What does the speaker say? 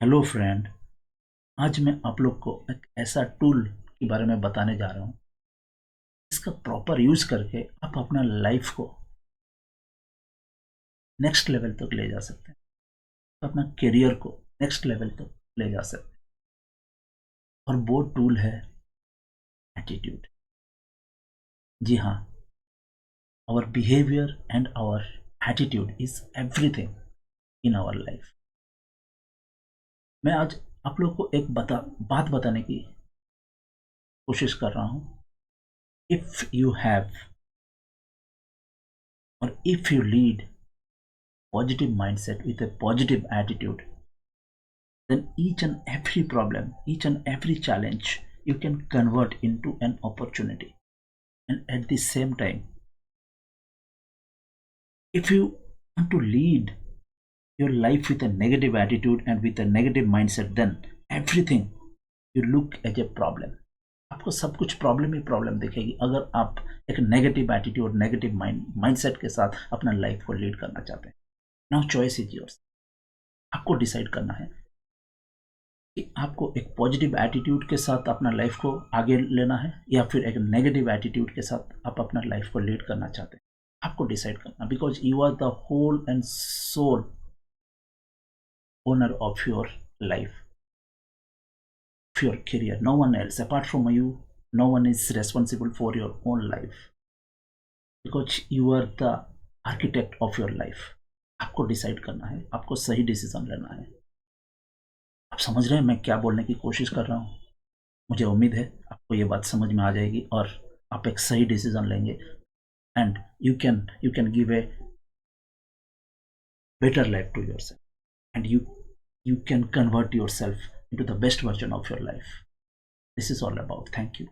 Hello friend. आज मैं आप लोग को एक ऐसा टूल के बारे में बताने जा रहा हूँ। इसका प्रॉपर यूज करके आप अपना लाइफ को नेक्स्ट लेवल तक ले जा सकते हैं, अपना करियर को नेक्स्ट लेवल तक ले जा सकते हैं। और वो टूल है एटीट्यूड। जी हाँ, our behaviour and our attitude is everything in our life. मैं आज आप लोग को एक बात बताने की कोशिश कर रहा हूँ। इफ यू हैव और if you lead positive mindset with a positive attitude, then each and every problem, each and every challenge you can convert into an opportunity. And at the same time, if you want to lead your life with a negative attitude and with a negative mindset, then everything you look as a problem. आपको सब कुछ problem ही problem दिखेगी अगर आप एक negative attitude negative mindset के साथ अपना लाइफ को लीड करना चाहते हैं। Now choice is yours. आपको डिसाइड करना है कि आपको एक पॉजिटिव एटीट्यूड के साथ अपना लाइफ को आगे लेना है या फिर एक नेगेटिव एटीट्यूड के साथ आप अपना लाइफ को लीड करना चाहते हैं। आपको डिसाइड करना, because you are the whole and sole owner of your life, of your career. No one else apart from you, no one is responsible for your own life, because you are the architect of your life. आपको decide करना है, आपको सही decision लेना है। आप समझ रहे हैं मैं क्या बोलने की कोशिश कर रहा हूँ? मुझे उम्मीद है आपको ये बात समझ में आ जाएगी और आप एक सही डिसीजन लेंगे and you can give a better life to yourself, and you can convert yourself into the best version of your life. This is all about. Thank you.